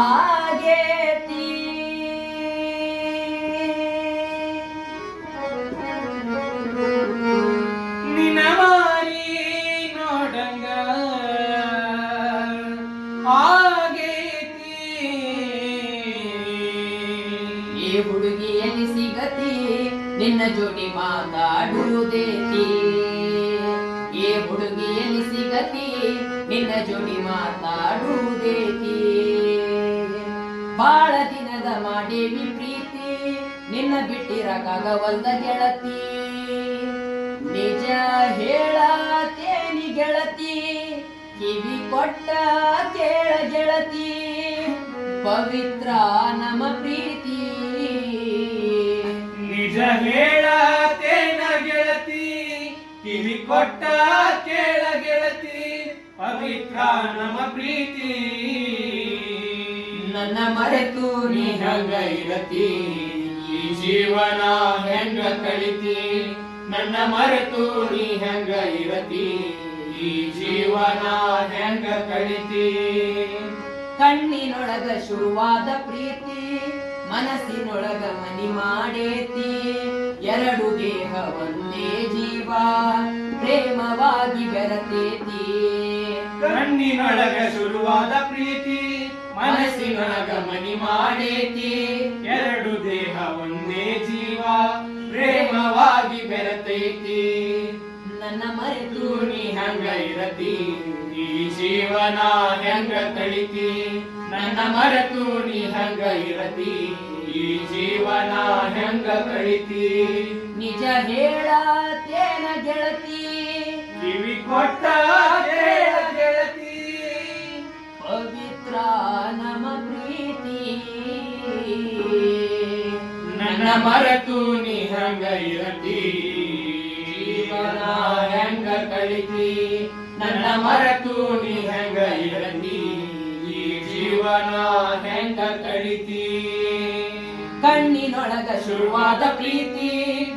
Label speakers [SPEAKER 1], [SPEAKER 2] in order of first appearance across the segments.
[SPEAKER 1] ಆಗೇತಿ
[SPEAKER 2] ನಿನ್ನ ಮಾರಿ ನೋಡಂಗ ಆಗೇತಿ
[SPEAKER 1] ಈ ಹುಡುಗಿ ಎಲ್ಲಿ ಸಿಗತಿ ನಿನ್ನ ಜೋಡಿ ಮಾತಾಡುವುದೇತಿ ಈ ಹುಡುಗಿ ಎಲ್ಲಿ ಸಿಗತಿ ನಿನ್ನ ಜೋಡಿ ಮಾತಾಡುವುದೇತಿ ಬಾಳ ದಿನದ ಮಾಡೇವಿ ಪ್ರೀತಿ ನಿನ್ನ ಬಿಟ್ಟಿರಕಾಗವಲ್ದ ಗೆಳತಿ ನಿಜ ಹೇಳತೇನಿ ಗೆಳತಿ ಕಿವಿ ಕೊಟ್ಟ ಕೇಳ ಗೆಳತಿ ಪವಿತ್ರ ನಮ್ಮ ಪ್ರೀತಿ
[SPEAKER 2] ನಿಜ ಹೇಳತೇನ ಗೆಳತಿ ಕಿವಿ ಕೊಟ್ಟ ಕೇಳ ಗೆಳತಿ ಪವಿತ್ರ ನಮ್ಮ ಪ್ರೀತಿ
[SPEAKER 1] ನನ್ನ ಮರೆತು ನೀ ಹಂಗ ಇರತಿ
[SPEAKER 2] ಈ ಜೀವನ ಹೆಂಗ ಕಳಿತಿ ನನ್ನ ಮರೆತು ನೀ ಹೆಂಗ ಇರತಿ ಈ ಜೀವನ ಹೆಂಗ ಕಳಿತಿ
[SPEAKER 1] ಕಣ್ಣಿನೊಳಗ ಶುರುವಾದ ಪ್ರೀತಿ ಮನಸ್ಸಿನೊಳಗ ಮನಿ ಮಾಡೇತಿ ಎರಡು ದೇಹ ಒಂದೇ ಜೀವ ಪ್ರೇಮವಾಗಿ ಬೆರತೇತಿ
[SPEAKER 2] ಕಣ್ಣಿನೊಳಗ ಶುರುವಾದ ಪ್ರೀತಿ ಮನಸ್ಸಿನೊಳಗ ಮನಿ ಮಾಡೇತಿ ಎರಡು ದೇಹ ಒಂದೇ ಜೀವ ಪ್ರೇಮವಾಗಿ ಬೆರತೈತಿ
[SPEAKER 1] ನನ್ನ ಮರೆತು
[SPEAKER 2] ನೀ ಹಂಗ ಇರತಿ ಈ ಜೀವನ ಹೆಂಗ ಕಳಿತಿ ನನ್ನ ಮರೆತು ನೀ ಹಂಗ ಇರತಿ ಈ ಜೀವನ ಹೆಂಗ ಕಳಿತಿ
[SPEAKER 1] ನಿಜ ಹೇಳತೇನ ಗೆಳತಿ
[SPEAKER 2] ಕಿವಿ ಕೊಟ್ಟ ಕೇಳ ಗೆಳತಿ
[SPEAKER 1] ಪವಿತ್ರ ನಮ್ಮ ಪ್ರೀತಿ
[SPEAKER 2] ನನ್ನ ಮರೆತು ನೀ ಹಂಗ ಇರತಿ ಜೀವನ ಹೆಂಗ ಕಳಿತಿ ನನ್ನ ಮರೆತು ನೀ ಹೆಂಗ ಇರತಿ ಈ ಜೀವನ ಹೆಂಗ ಕಳಿತಿ
[SPEAKER 1] ಕಣ್ಣಿನೊಳಗ
[SPEAKER 2] ಶುರುವಾದ ಪ್ರೀತಿ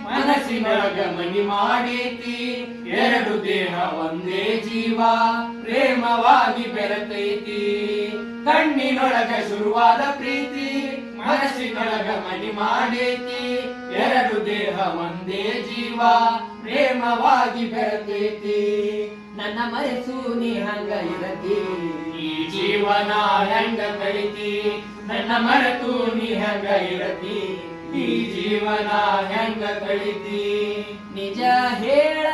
[SPEAKER 2] ಮನಸ್ಸಿನೊಳಗ ಮನಿ ಮಾಡೇತಿ ಎರಡು ದೇಹ ಒಂದೇ ಜೀವ ಪ್ರೇಮವಾಗಿ ಬೆರತೈತಿ ಕಣ್ಣಿನೊಳಗ ಶುರುವಾದ ಪ್ರೀತಿ ಮನಸ್ಸಿನೊಳಗ ಮನಿ ಮಾಡೇತಿ ಎರಡು ದೇಹ ಒಂದೇ ಜೀವ ಪ್ರೇಮವಾಗಿ ಬೆರತೈತಿ
[SPEAKER 1] ನನ್ನ ಮರೆಸು ನೀ ಹಂಗ ಇರತಿ
[SPEAKER 2] ಈ ಜೀವನ ಹೆಂಗ ಕಳಿತಿ ನನ್ನ ಮರೆತು ನೀ ಹೆಂಗ ಇರತಿ ಈ ಜೀವನ ಹೆಂಗ ಕಳಿತಿ
[SPEAKER 1] ನಿಜ ಹೇಳ